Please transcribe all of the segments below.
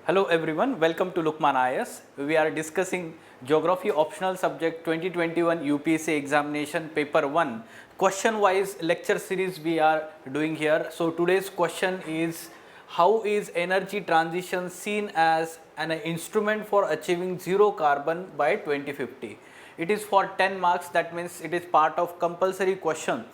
Hello everyone, welcome to Lukmaan IS. We are discussing Geography Optional Subject 2021 UPSC Examination Paper 1. Question wise lecture series we are doing here. So today's question is, how is energy transition seen as an instrument for achieving zero carbon by 2050? It is for 10 marks, that means it is part of compulsory question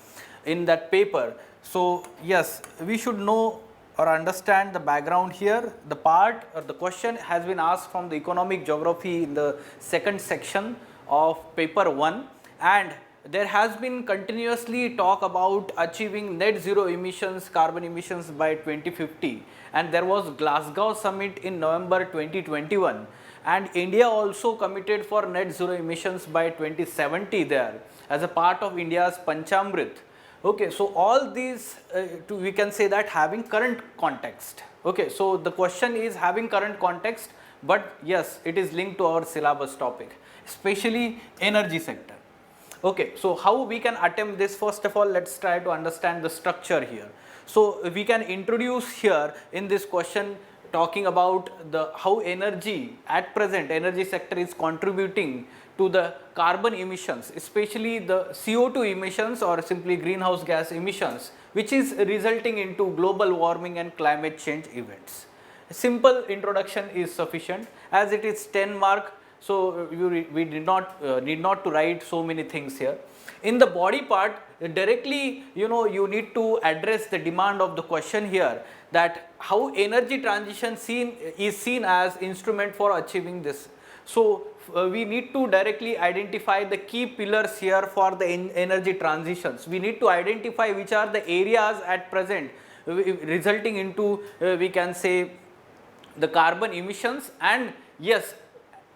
in that paper. So yes, we should know or understand the background here. The part or the question has been asked from the economic geography in the second section of paper 1, and there has been continuously talk about achieving net zero emissions, carbon emissions by 2050, and there was Glasgow summit in November 2021, and India also committed for net zero emissions by 2070 there as a part of India's Panchamrit. Okay, so all these we can say that having current context. Okay, so the question is having current context, but yes, it is linked to our syllabus topic, especially energy sector. Okay, so how we can attempt this? First of all, let's try to understand the structure here. So we can introduce here in this question talking about the how energy at present energy sector is contributing to the carbon emissions, especially the CO2 emissions or simply greenhouse gas emissions, which is resulting into global warming and climate change events. A simple introduction is sufficient, as it is 10 mark, so we did not need not to write so many things here. In the body part, directly you need to address the demand of the question here, that how energy transition is seen as instrument for achieving this. So we need to directly identify the key pillars here for the energy transitions. We need to identify which are the areas at present resulting into we can say the carbon emissions, and yes,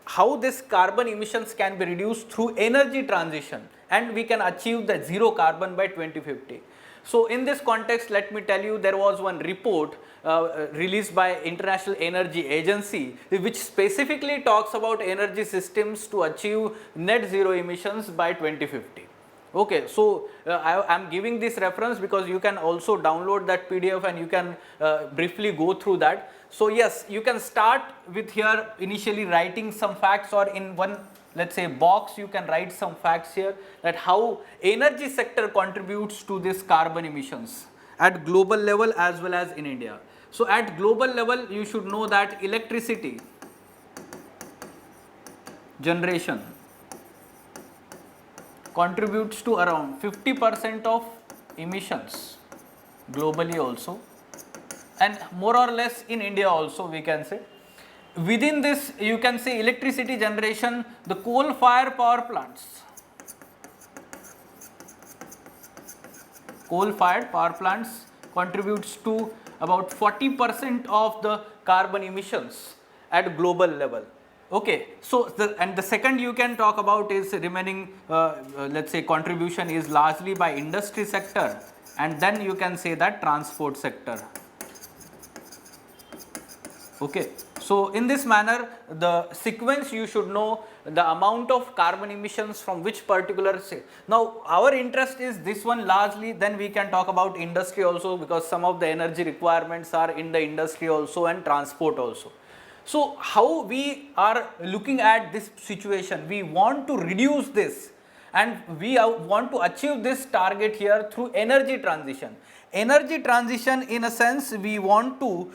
how this carbon emissions can be reduced through energy transition, and we can achieve the zero carbon by 2050. So in this context, let me tell you, there was one report released by International Energy Agency, which specifically talks about energy systems to achieve net zero emissions by 2050. Okay, so I am giving this reference because you can also download that PDF and you can briefly go through that. So yes, you can start with here initially writing some facts, or in one, let's say, box you can write some facts here, that how energy sector contributes to this carbon emissions at global level as well as in India. So at global level, you should know that electricity generation contributes to around 50% of emissions globally also, and more or less in India also, we can say. Within this, you can say electricity generation, the coal-fired power plants contributes to about 40% of the carbon emissions at global level. Okay, so the second you can talk about is remaining let's say contribution is largely by industry sector, and then you can say that transport sector. Okay, so in this manner, the sequence you should know the amount of carbon emissions from which particular say. Now our interest is this one largely, then we can talk about industry also, because some of the energy requirements are in the industry also and transport also. So how we are looking at this situation, we want to reduce this and we want to achieve this target here through energy transition. Energy transition, in a sense, we want to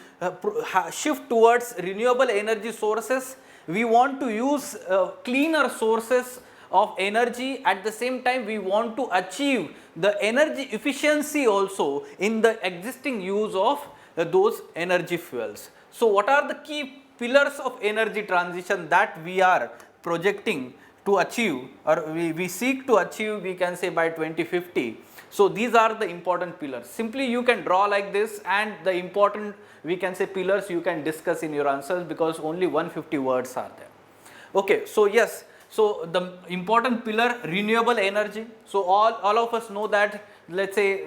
shift towards renewable energy sources. We want to use cleaner sources of energy. At the same time, we want to achieve the energy efficiency also in the existing use of those energy fuels. So what are the key pillars of energy transition that we are projecting to achieve, or we seek to achieve, we can say, by 2050? So these are the important pillars. Simply you can draw like this, and the important, we can say, pillars you can discuss in your answers, because only 150 words are there. Okay, so yes, so the important pillar, renewable energy. So all of us know that, let's say,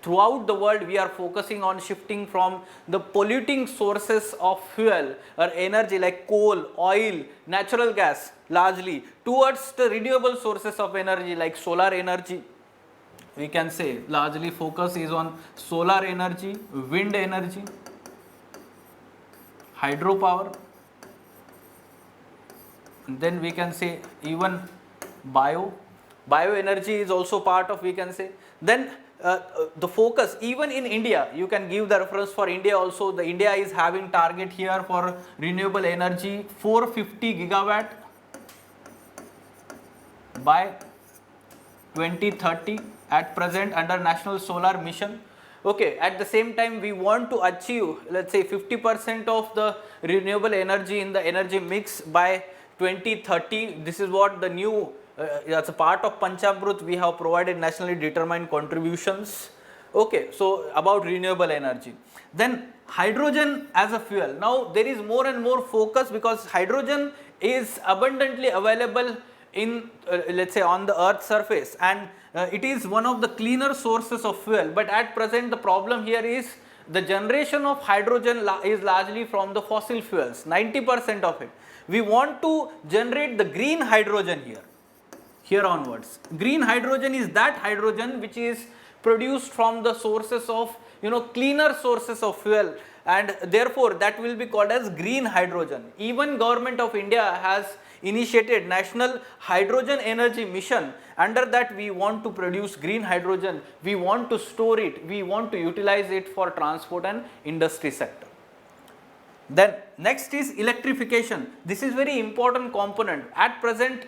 throughout the world we are focusing on shifting from the polluting sources of fuel or energy like coal, oil, natural gas largely, towards the renewable sources of energy like solar energy. We can say largely focus is on solar energy, wind energy, hydropower, and then we can say even bioenergy is also part of, we can say. Then the focus, even in India, you can give the reference for India also. The India is having target here for renewable energy 450 gigawatt by 2030 at present under National Solar Mission. Okay, at the same time we want to achieve, let's say, 50% of the renewable energy in the energy mix by 2030. This is what the new, as a part of Panchamrut, we have provided nationally determined contributions. Okay, so about renewable energy. Then hydrogen as a fuel. Now there is more and more focus because hydrogen is abundantly available in let's say on the earth's surface, and it is one of the cleaner sources of fuel. But at present the problem here is the generation of hydrogen is largely from the fossil fuels, 90% of it. We want to generate the green hydrogen here onwards. Green hydrogen is that hydrogen which is produced from the sources of, cleaner sources of fuel, and therefore that will be called as green hydrogen. Even Government of India has initiated National Hydrogen Energy Mission. Under that we want to produce green hydrogen, we want to store it, we want to utilize it for transport and industry sector. Then next is electrification. This is very important component. At present,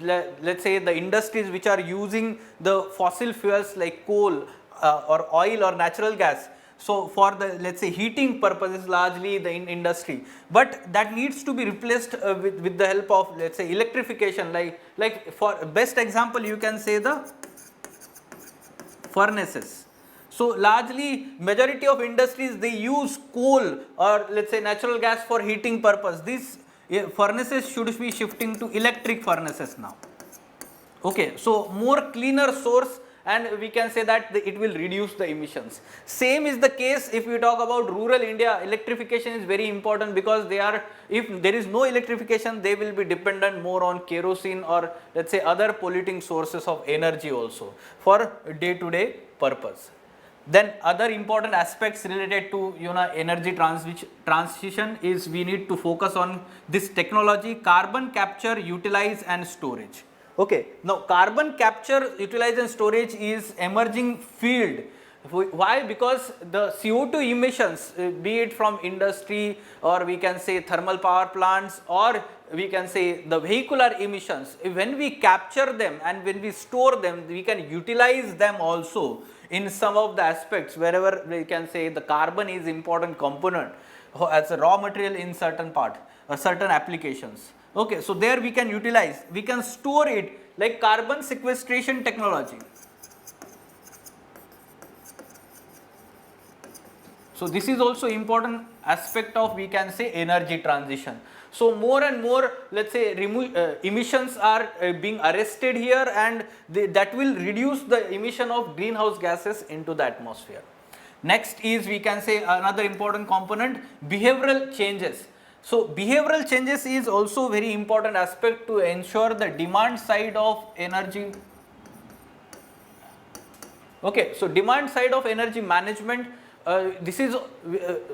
let's say the industries which are using the fossil fuels like coal or oil or natural gas, so for the, let's say, heating purposes, largely the industry, but that needs to be replaced with the help of, let's say, electrification. Like for best example, you can say the furnaces. So largely majority of industries, they use coal or let's say natural gas for heating purpose. These furnaces should be shifting to electric furnaces now. Okay, so more cleaner source, and we can say that it will reduce the emissions. Same is the case if we talk about rural India. Electrification is very important because if there is no electrification, they will be dependent more on kerosene or let's say other polluting sources of energy also for day-to-day purpose. Then other important aspects related to energy transition is we need to focus on this technology: carbon capture, utilize and storage. Okay, now carbon capture, utilize and storage is emerging field. Why? Because the CO2 emissions, be it from industry or we can say thermal power plants or we can say the vehicular emissions, when we capture them and when we store them, we can utilize them also in some of the aspects wherever we can say the carbon is important component as a raw material in certain part or certain applications. Okay, so there we can utilize, we can store it like carbon sequestration technology. So this is also important aspect of, we can say, energy transition. So more and more, let's say, emissions are being arrested here, and that will reduce the emission of greenhouse gases into the atmosphere. Next is, we can say, another important component, behavioral changes. So behavioral changes is also very important aspect to ensure the demand side of energy. Okay, so demand side of energy management, this is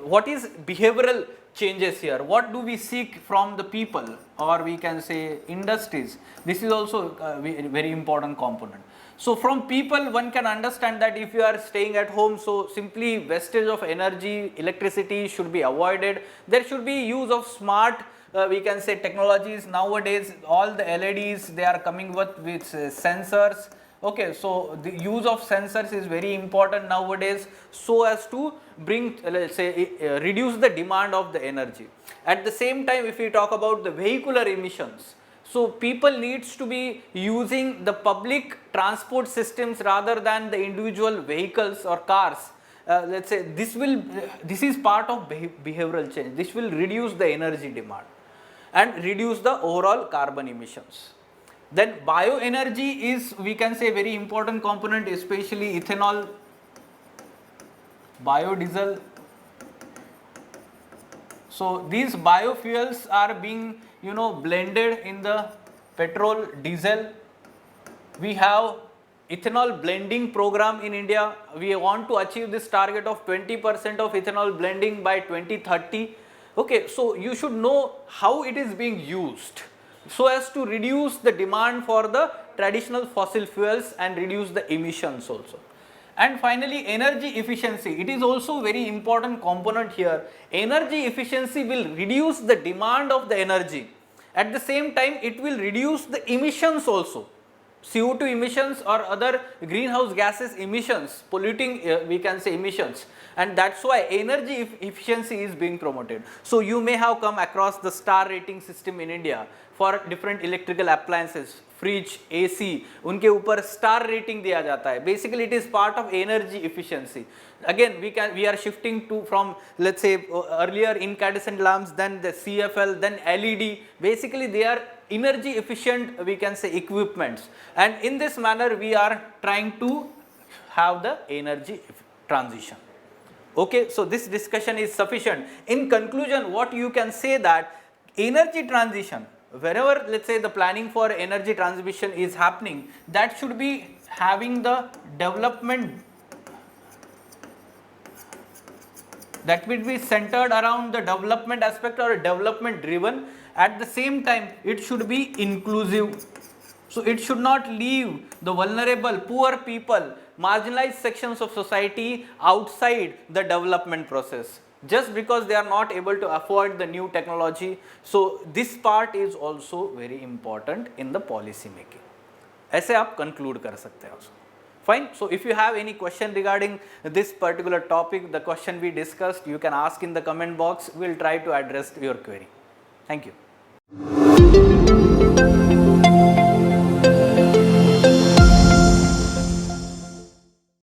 what is behavioral changes here. What do we seek from the people or we can say industries? This is also a very important component. So from people, one can understand that if you are staying at home, so simply wastage of energy, electricity should be avoided. There should be use of smart, we can say, technologies. Nowadays, all the LEDs, they are coming with sensors. Okay, so the use of sensors is very important nowadays, so as to bring, let's say, reduce the demand of the energy. At the same time, if we talk about the vehicular emissions, so people needs to be using the public transport systems rather than the individual vehicles or cars. Let's say this is part of behavioral change. This will reduce the energy demand and reduce the overall carbon emissions. Then bioenergy is, we can say, very important component, especially ethanol, biodiesel. So these biofuels are being blended in the petrol, diesel. We have ethanol blending program in India. We want to achieve this target of 20% of ethanol blending by 2030. Okay, so you should know how it is being used so as to reduce the demand for the traditional fossil fuels and reduce the emissions also. And finally, energy efficiency, it is also very important component here. Energy efficiency will reduce the demand of the energy. At the same time, it will reduce the emissions also. CO2 emissions or other greenhouse gases emissions, polluting we can say emissions, and that's why energy efficiency is being promoted. So you may have come across the star rating system in India for different electrical appliances, fridge, AC, उनके ऊपर star rating दिया जाता है. Basically it is part of energy efficiency. Again we are shifting to from, let's say, earlier incandescent lamps, then the CFL, then LED. Basically they are energy efficient, we can say, equipments, and in this manner we are trying to have the energy transition. Okay, so this discussion is sufficient. In conclusion, what you can say that energy transition, wherever let's say the planning for energy transmission is happening, that should be having the development, that will be centered around the development aspect or development driven. At the same time, it should be inclusive. So it should not leave the vulnerable, poor people, marginalized sections of society outside the development process just because they are not able to afford the new technology. So this part is also very important in the policy making. ऐसे आप conclude कर सकते हैं also. Fine. So if you have any question regarding this particular topic, the question we discussed, you can ask in the comment box. We will try to address your query. Thank you.